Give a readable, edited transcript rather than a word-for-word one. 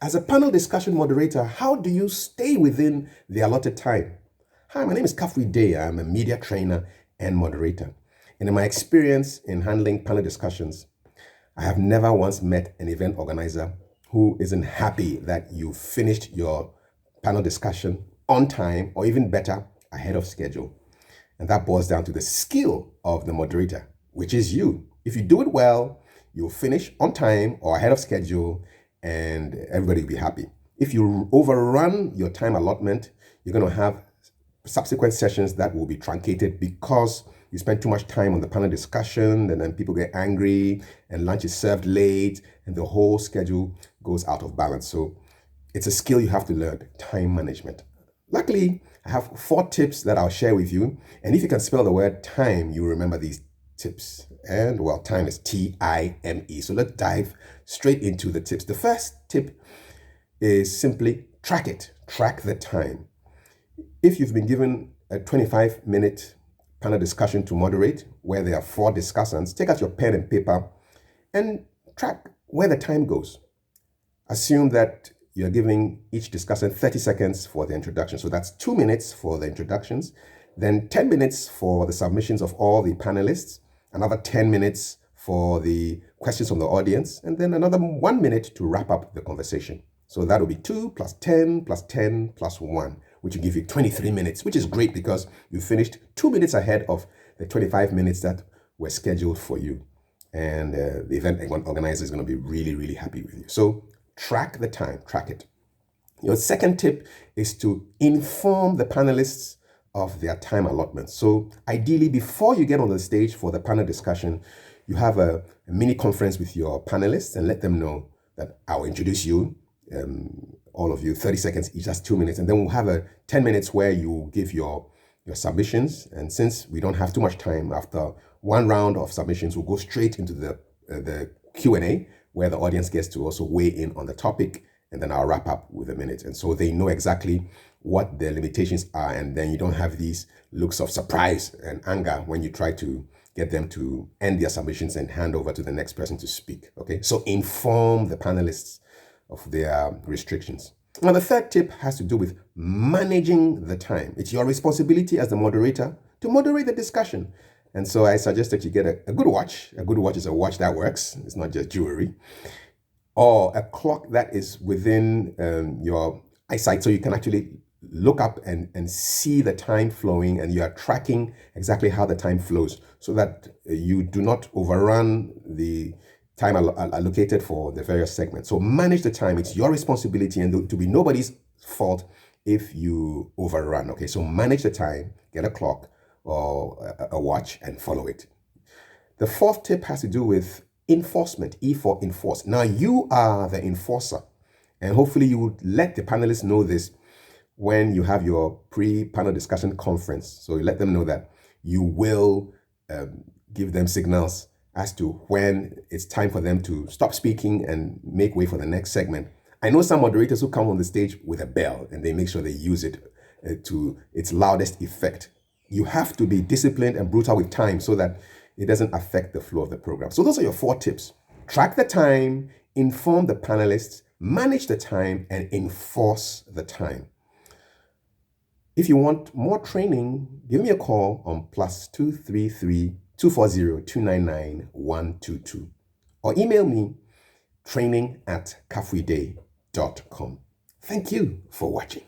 As a panel discussion moderator, how do you stay within the allotted time? Hi, my name is Kafui Day. I'm a media trainer and moderator. And in my experience in handling panel discussions, I have never once met an event organizer who isn't happy that you finished your panel discussion on time, or even better, ahead of schedule. And that boils down to the skill of the moderator, which is you. If you do it well, you'll finish on time or ahead of schedule, and everybody will be happy. If you overrun your time allotment, you're going to have subsequent sessions that will be truncated because you spend too much time on the panel discussion, and then people get angry and lunch is served late and the whole schedule goes out of balance. So it's a skill you have to learn, time management. Luckily, I have 4 tips that I'll share with you. And if you can spell the word time, you remember these tips. And well, time is T-I-M-E. So let's dive straight into the tips. The first tip is simply track it. Track the time. If you've been given a 25-minute panel discussion to moderate, where there are 4 discussants, take out your pen and paper and track where the time goes. Assume that you're giving each discussant 30 seconds for the introduction. So that's 2 minutes for the introductions, then 10 minutes for the submissions of all the panelists, another 10 minutes for the questions from the audience, and then another 1 minute to wrap up the conversation. So that will be 2 plus 10 plus 10 plus 1, which will give you 23 minutes, which is great because you finished 2 minutes ahead of the 25 minutes that were scheduled for you. And the event organizer is going to be really, really happy with you. So track the time, track it. Your second tip is to inform the panelists of their time allotment. So ideally, before you get on the stage for the panel discussion, you have a mini conference with your panelists and let them know that I'll introduce you, all of you, 30 seconds each, that's 2 minutes. And then we'll have a 10 minutes where you give your submissions. And since we don't have too much time, after one round of submissions, we'll go straight into the Q&A, where the audience gets to also weigh in on the topic, and then I'll wrap up with a minute. And so they know exactly what their limitations are, and then you don't have these looks of surprise and anger when you try to get them to end their submissions and hand over to the next person to speak. Okay, so inform the panelists of their restrictions. Now, the third tip has to do with managing the time. It's your responsibility as the moderator to moderate the discussion. And so I suggest that you get a good watch. A good watch is a watch that works. It's not just jewelry. Or a clock that is within your eyesight, so you can actually look up and see the time flowing, and you are tracking exactly how the time flows so that you do not overrun the time allocated for the various segments. So manage the time. It's your responsibility, and to be nobody's fault if you overrun. Okay, so manage the time, get a clock or a watch and follow it. The fourth tip has to do with enforcement, E for enforce. Now you are the enforcer, and hopefully you would let the panelists know this when you have your pre-panel discussion conference. So you let them know that you will give them signals as to when it's time for them to stop speaking and make way for the next segment. I know some moderators who come on the stage with a bell and they make sure they use it to its loudest effect. You have to be disciplined and brutal with time so that it doesn't affect the flow of the program. So those are your 4 tips. Track the time, inform the panelists, manage the time, and enforce the time. If you want more training, give me a call on +233 240 299 122 or email me training@kafuiday.com. Thank you for watching.